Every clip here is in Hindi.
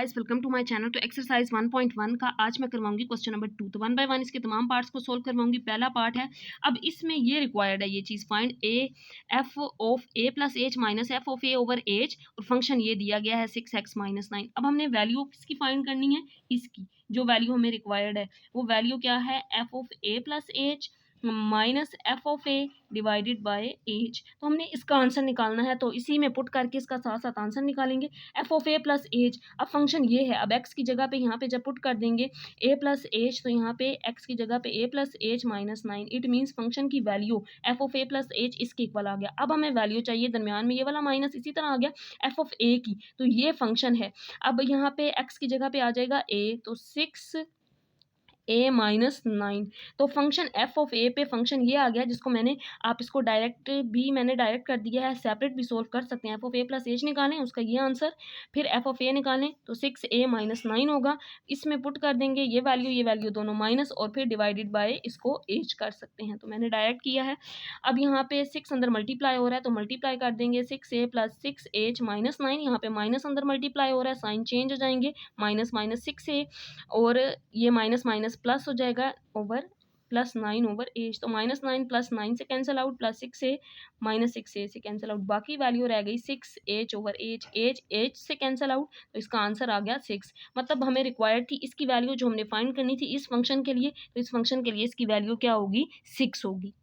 Guys, welcome to my channel. तो एक्सरसाइज 1.1 का आज मैं करवाऊंगी क्वेश्चन नंबर 2। तो 1 बाय 1 इसके तमाम पार्ट्स को सोल्व करवाऊंगी। पहला पार्ट है, अब इसमें ये रिक्वायर्ड है ये चीज़, find a f of a plus h minus f of a over h, और फंक्शन ये दिया गया है 6x माइनस 9। अब हमने वैल्यू किसकी फाइंड करनी है, इसकी जो वैल्यू हमें रिक्वायर्ड है वो वैल्यू क्या है, f of a plus h minus f of A divided by H. तो हमने इसका आंसर निकालना है, तो इसी में पुट करके इसका साथ साथ आंसर निकालेंगे। F of a plus H, अब फंक्शन ये है, अब एक्स की जगह पे यहाँ पे जब पुट कर देंगे ए प्लस एच, तो यहाँ पे एक्स की जगह पे a plus h minus 9, it means function की value f of a plus h इसके इक्वल आ गया। अब हमें वैल्यू चाहिए दरमियान में ये वाला माइनस, इसी तरह आ गया एफ ऑफ ए की, तो ये फंक्शन है। अब यहाँ पे एक्स की जगह पे आ जाएगा ए, तो 6 ए माइनस 9। तो फंक्शन एफ ऑफ ए पे फंक्शन ये आ गया, जिसको मैंने आप इसको मैंने डायरेक्ट कर दिया है, सेपरेट भी सोल्व कर सकते हैं। F of a plus H निकालें, उसका ये आंसर, फिर एफ ऑफ ए निकालें तो 6 ए माइनस 9 होगा। इसमें पुट कर देंगे ये वैल्यू दोनों माइनस, और फिर डिवाइडेड बाय इसको एच कर सकते हैं, तो मैंने डायरेक्ट किया है। अब यहाँ पे 6 अंदर मल्टीप्लाई हो रहा है, तो मल्टीप्लाई कर देंगे 6 ए प्लस 6 एच माइनस 9। यहाँ पे माइनस अंदर मल्टीप्लाई हो रहा है, साइन चेंज हो जाएंगे, माइनस माइनस 6 ए, और ये माइनस माइनस प्लस हो जाएगा ओवर प्लस 9 ओवर एच। तो माइनस 9 प्लस 9 से कैंसिल आउट, प्लस 6 ए माइनस 6 ए से कैंसिल आउट, बाकी वैल्यू रह गई 6 एच ओवर एच, एच से कैंसिल आउट, तो इसका आंसर आ गया 6। मतलब हमें रिक्वायर्ड थी इसकी वैल्यू जो हमने फाइंड करनी थी इस फंक्शन के लिए, तो इस फंक्शन के लिए इसकी वैल्यू क्या होगी, 6 होगी।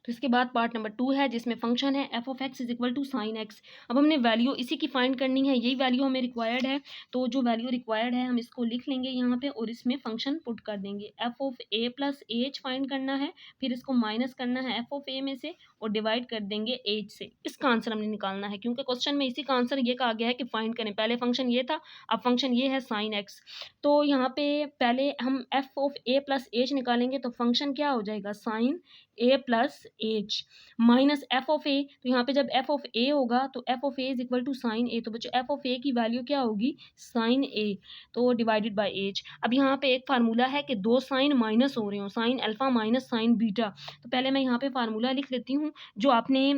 तो इसके बाद पार्ट नंबर 2 है, जिसमें फंक्शन है f of x is equal to sine x. अब हमने वैल्यू इसी की फाइंड करनी है, यही वैल्यू हमें रिक्वायर्ड है। तो जो वैल्यू रिक्वायर्ड है हम इसको लिख लेंगे यहाँ पे, और इसमें फंक्शन पुट कर देंगे। F of a plus H find करना है, फिर इसको माइनस करना है एफ ऑफ ए में से, और डिवाइड कर देंगे एच से। इसका आंसर हमने निकालना है, क्योंकि क्वेश्चन में इसी का आंसर ये कहा गया है कि फाइंड करें। पहले फंक्शन ये था, अब फंक्शन ये है साइन एक्स। तो यहाँ पे पहले हम f of a plus h निकालेंगे, तो फंक्शन क्या हो जाएगा, sine a plus h minus f of a. तो यहाँ पे जब एफ ऑफ ए होगा तो f of a is equal to sine a, तो बच्चों एफ ऑफ ए की वैल्यू क्या होगी, साइन ए, तो डिवाइडेड बाय एच। अब यहाँ पे एक फार्मूला है कि दो साइन माइनस हो रहे हो, sign alpha minus sign beta. तो पहले मैं यहाँ पे फार्मूला लिख लेती हूँ, जो आपने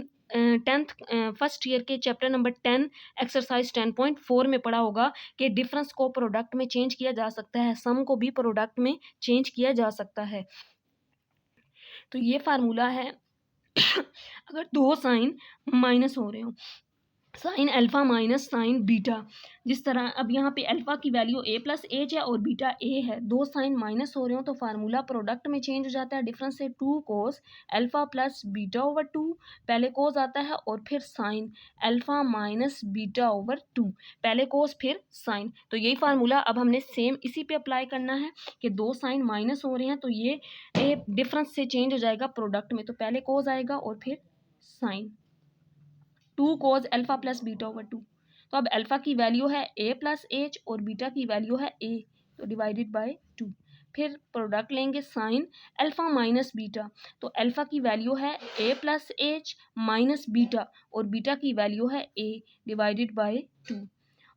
10th फर्स्ट ईयर के चैप्टर नंबर 10 एक्सरसाइज 10.4 में पढ़ा होगा कि डिफरेंस को प्रोडक्ट में चेंज किया जा सकता है, सम को भी प्रोडक्ट में चेंज किया जा सकता है। तो ये फार्मूला है अगर दो साइन माइनस हो रहे हो, sign alpha minus sign beta, जिस तरह अब यहाँ पे अल्फा की वैल्यू ए प्लस एच है और बीटा ए है, दो साइन माइनस हो रहे हो तो फार्मूला प्रोडक्ट में चेंज हो जाता है। डिफरेंस से 2 cos alpha plus beta over 2, पहले कोस आता है और फिर sine alpha minus beta over 2, पहले कोस फिर साइन। तो यही फार्मूला अब हमने सेम इसी पे अप्लाई करना है कि दो साइन माइनस हो रहे हैं तो ये डिफरेंस से चेंज हो जाएगा प्रोडक्ट में, तो पहले कोस आएगा और फिर sine, 2 cos alpha plus beta over 2। तो अब अल्फा की वैल्यू है ए प्लस एच और बीटा की वैल्यू है ए, तो डिवाइडेड बाय 2। फिर प्रोडक्ट लेंगे साइन अल्फा माइनस बीटा, तो अल्फा की वैल्यू है a plus h minus beta, और बीटा की वैल्यू है ए डिवाइडेड बाय 2।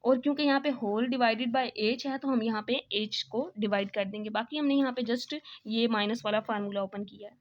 और क्योंकि यहाँ पे होल डिवाइडेड बाय एच है, तो हम यहाँ पे एच को डिवाइड कर देंगे। बाकी हमने यहाँ पे जस्ट ये माइनस वाला फार्मूला ओपन किया है,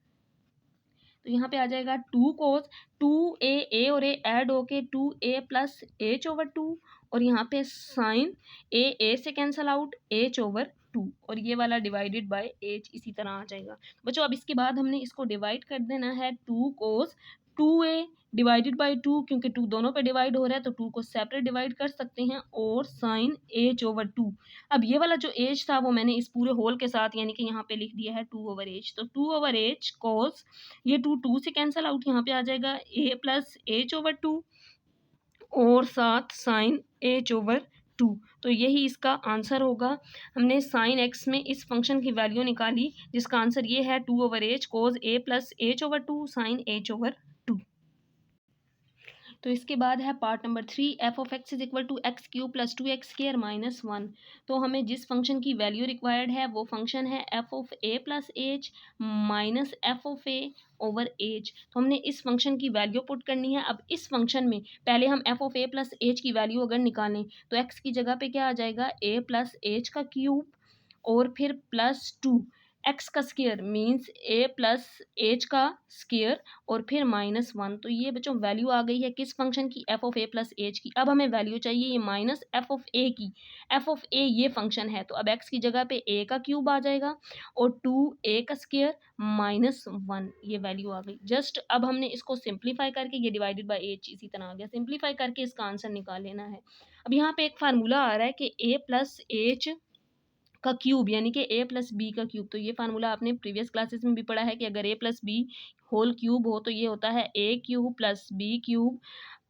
तो यहाँ पे आ जाएगा 2 कोस 2 ए और ए ऐड होके 2 ए प्लस एच ओवर 2, और यहाँ पे साइन ए से कैंसल आउट एच ओवर 2, और ये वाला डिवाइडेड बाय एच इसी तरह आ जाएगा। बच्चों अब इसके बाद हमने इसको डिवाइड कर देना है 2 कोस 2a डिवाइडेड बाई 2, क्योंकि 2 दोनों पे डिवाइड हो रहा है तो 2 को सेपरेट डिवाइड कर सकते हैं, और साइन एच ओवर 2। अब ये वाला जो एच था वो मैंने इस पूरे होल के साथ यानी कि यहाँ पे लिख दिया है 2 ओवर एच, तो 2 ओवर एच कॉस ये 2 से कैंसिल आउट, यहाँ पे आ जाएगा ए प्लस एच ओवर 2 और साथ साइन एच ओवर 2। तो यही इसका आंसर होगा। हमने साइन एक्स में इस फंक्शन की वैल्यू निकाली, जिसका आंसर ये है 2 over h cos a plus h over 2 sine h over 2। तो इसके बाद है part number 3, f of x is equal to x cube plus 2x square minus 1। तो हमें जिस फंक्शन की वैल्यू रिक्वायर्ड है वो फंक्शन है f of a plus h minus f of a over H. तो हमने इस फंक्शन की वैल्यू पुट करनी है। अब इस फंक्शन में पहले हम f of a plus H की वैल्यू अगर निकालें तो एक्स की जगह पे क्या आ जाएगा, ए प्लस एच का क्यूब और फिर प्लस 2 एक्स का स्केयर मीन्स ए प्लस एच का स्केयर और फिर -1। तो ये बच्चों वैल्यू आ गई है किस फंक्शन की, F of a plus H की। अब हमें वैल्यू चाहिए ये माइनस एफ ऑफ ए की। एफ ऑफ ए ये फंक्शन है, तो अब एक्स की जगह पे ए का क्यूब आ जाएगा और 2 ए का स्केयर -1, ये वैल्यू आ गई। जस्ट अब हमने इसको सिंप्लीफाई करके, ये डिवाइडेड बाई एच इसी तरह आ गया, सिंप्लीफाई करके इसका आंसर निकाल लेना है। अब यहाँ पे एक फार्मूला आ रहा है कि ए प्लस एच का क्यूब यानी कि ए प्लस बी का क्यूब। तो ये फार्मूला आपने प्रीवियस क्लासेस में भी पढ़ा है कि अगर a plus b whole cube हो तो ये होता है a cube plus b cube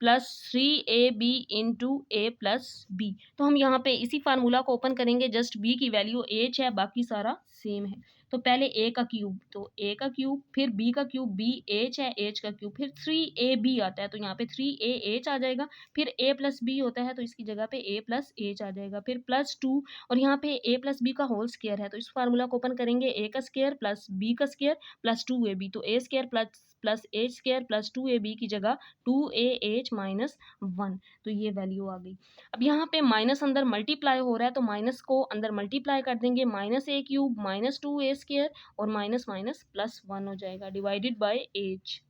plus 3ab into a plus b. तो हम यहाँ पे इसी फार्मूला को ओपन करेंगे, जस्ट बी की वैल्यू एच है, बाकी सारा सेम है। तो पहले ए का क्यूब, तो ए का क्यूब, फिर बी का क्यूब, बी एच है, एच का क्यूब, फिर 3ab आता है तो यहाँ पे 3a आ जाएगा। फिर ए प्लस बी होता है तो इसकी जगह पे ए प्लस एच आ जाएगा, फिर +2 और यहाँ पे ए प्लस बी का होल स्केयर है तो इस फार्मूला को ओपन करेंगे, ए का स्केयर प्लस बी का स्केयर प्लस 2ab। तो a square plus h square plus 2ab की जगह 2ah माइनस 1। तो ये वैल्यू आ गई। अब यहाँ पे माइनस अंदर मल्टीप्लाई हो रहा है तो माइनस को अंदर मल्टीप्लाई कर देंगे, -a³ माइनस 2a स्केयर और माइनस माइनस प्लस 1 हो जाएगा डिवाइडेड बाय एच।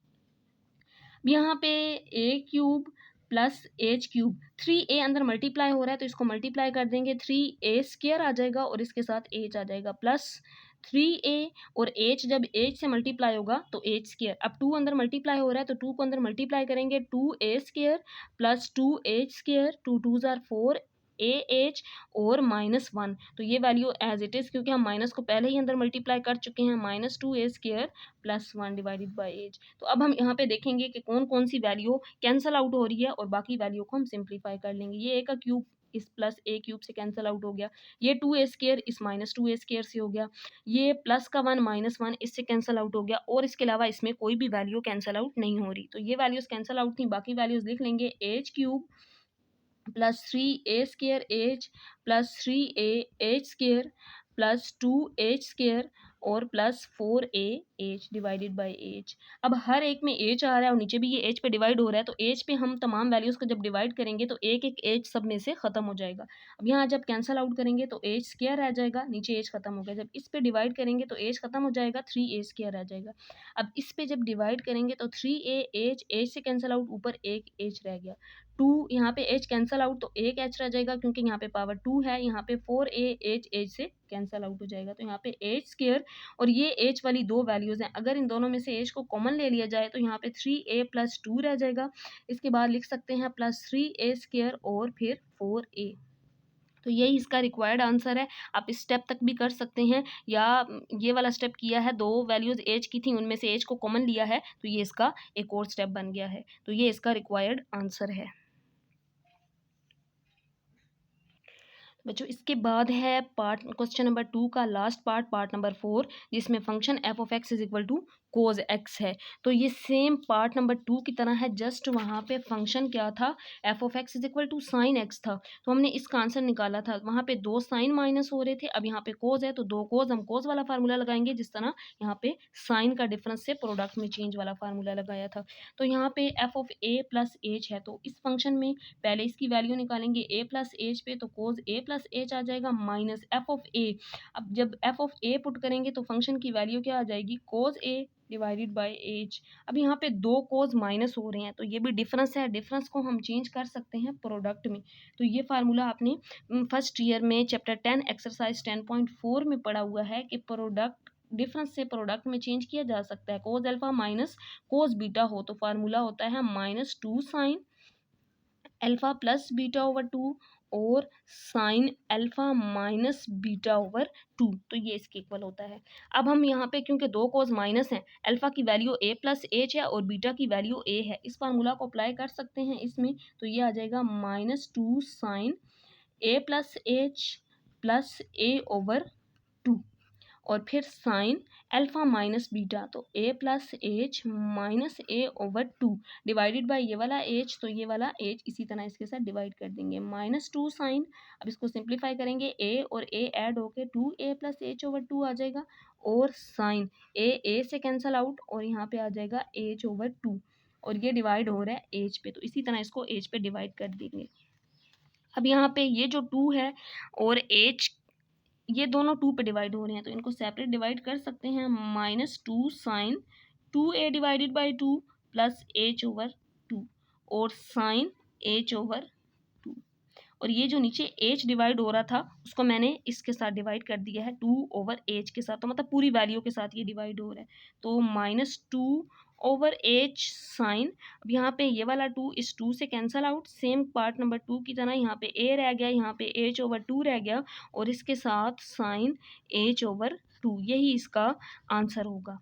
यहाँ पे a cube plus h cube, 3a अंदर मल्टीप्लाई हो रहा है तो इसको मल्टीप्लाई कर देंगे, 3a स्केयर आ जाएगा और इसके साथ एच आ जाएगा प्लस 3a और h जब h से मल्टीप्लाई होगा तो h स्केयर। अब 2 अंदर मल्टीप्लाई हो रहा है तो 2 को अंदर मल्टीप्लाई करेंगे, 2a square plus 2h square, 2 2s आर 4 ah और -1। तो ये वैल्यू एज इट इज़, क्योंकि हम माइनस को पहले ही अंदर मल्टीप्लाई कर चुके हैं, -2a square plus 1 divided by H. तो अब हम यहाँ पे देखेंगे कि कौन कौन सी वैल्यू कैंसल आउट हो रही है और बाकी वैल्यू को हम सिंप्लीफाई कर लेंगे। ये ए का क्यूब इस प्लस ए क्यूब से कैंसिल आउट हो गया, ये 2a स्केयर इस -2a स्केयर से हो गया, ये प्लस का 1 -1 इससे कैंसिल आउट हो गया और इसके अलावा इसमें कोई भी वैल्यू कैंसिल आउट नहीं हो रही। तो ये वैल्यूज़ कैंसिल आउट थी, बाकी वैल्यूज़ लिख लेंगे, h cube plus 3a square h plus 3a h square plus 2h square और plus 4a h divided by h. अब हर एक में एच आ रहा है और नीचे भी ये एच पे डिवाइड हो रहा है तो एच पे हम तमाम वैल्यूज़ को जब डिवाइड करेंगे तो एक एक एच सब में से ख़त्म हो जाएगा। अब यहाँ जब कैंसिल आउट करेंगे तो एच स्केयर रह जाएगा, नीचे एच ख़त्म हो गया, जब इस पे डिवाइड करेंगे तो एच ख़त्म हो जाएगा, 3a स्केयर रह जाएगा। अब इस पे जब डिवाइड करेंगे तो 3a एच से कैंसिल आउट, ऊपर एक एच रह गया, 2 यहाँ पे h कैंसल आउट तो एक h रह जाएगा क्योंकि यहाँ पे पावर 2 है, यहाँ पे 4a h से कैंसल आउट हो जाएगा तो यहाँ पे h स्केयर और ये h वाली दो वैल्यूज़ हैं। अगर इन दोनों में से h को कॉमन ले लिया जाए तो यहाँ पे 3a प्लस 2 रह जाएगा, इसके बाद लिख सकते हैं प्लस 3a स्केयर और फिर 4a। तो यही इसका रिक्वायर्ड आंसर है। आप इस स्टेप तक भी कर सकते हैं या ये वाला स्टेप किया है, दो वैल्यूज़ एज की थी उनमें से एज को कॉमन लिया है तो ये इसका एक और स्टेप बन गया है। तो ये इसका रिक्वायर्ड आंसर है। बच्चों इसके बाद है पार्ट क्वेश्चन नंबर 2 का लास्ट पार्ट नंबर 4, जिसमें function f of x is equal to cos x है। तो ये सेम पार्ट नंबर 2 की तरह है, जस्ट वहाँ पे फंक्शन क्या था, f of x is equal to sine x था। तो हमने इसका आंसर निकाला था, वहाँ पे 2 साइन माइनस हो रहे थे, अब यहाँ पे कोज है तो 2 कोज, हम कोज वाला फार्मूला लगाएंगे जिस तरह यहाँ पे साइन का डिफरेंस से प्रोडक्ट में चेंज वाला फार्मूला लगाया था। तो यहाँ पे F of a plus H है तो इस फंक्शन में पहले इसकी वैल्यू निकालेंगे ए प्लस एच पे, तो कोज ए प्लस एच आ जाएगा माइनस एफ ऑफ ए। अब जब एफ ऑफ ए पुट करेंगे तो फंक्शन की वैल्यू क्या आ जाएगी, कोज ए डिवाइडेड बाय एच। अब यहाँ पे 2 कोज माइनस हो रहे हैं तो ये भी डिफरेंस है, डिफरेंस को हम चेंज कर सकते हैं प्रोडक्ट में। तो ये फार्मूला आपने फर्स्ट ईयर में चैप्टर 10 एक्सरसाइज 10.4 में पढ़ा हुआ है कि प्रोडक्ट डिफरेंस से प्रोडक्ट में चेंज किया जा सकता है। कोज अल्फा माइनस कोज बीटा हो तो फार्मूला होता है -2 sine alpha plus beta over 2 और sign alpha minus beta over 2, तो ये इसके इक्वल होता है। अब हम यहाँ पे क्योंकि 2 कोज माइनस हैं, अल्फा की वैल्यू a प्लस एच है और बीटा की वैल्यू a है, इस फार्मूला को अप्लाई कर सकते हैं इसमें, तो ये आ जाएगा -2 sine a plus h plus a over 2 और फिर साइन अल्फा माइनस बीटा, तो a plus h minus a over 2 divided by ये वाला h, तो ये वाला h इसी तरह इसके साथ डिवाइड कर देंगे, -2 साइन, अब इसको सिंप्लीफाई करेंगे a और a ऐड होके 2a प्लस एच ओवर 2 आ जाएगा और साइन a से कैंसल आउट और यहाँ पे आ जाएगा h ओवर 2 और ये डिवाइड हो रहा है h पे, तो इसी तरह इसको h पे डिवाइड कर देंगे। अब यहाँ पे ये जो 2 है और h ये दोनों 2 पे डिवाइड हो रहे हैं तो इनको सेपरेट डिवाइड कर सकते हैं। -2 sign 2a divided by 2 plus h/2 और साइन h/2। और ये जो नीचे h डिवाइड हो रहा था उसको मैंने इसके साथ डिवाइड कर दिया है 2/h के साथ, तो मतलब पूरी वैल्यू के साथ ये डिवाइड हो रहा है। तो -2/h साइन, अब यहाँ पे ये वाला 2 इस 2 से cancel out, same part number 2 की तरह यहाँ पे a रह गया, यहाँ पे h/2 रह गया और इसके साथ साइन h/2, यही इसका आंसर होगा।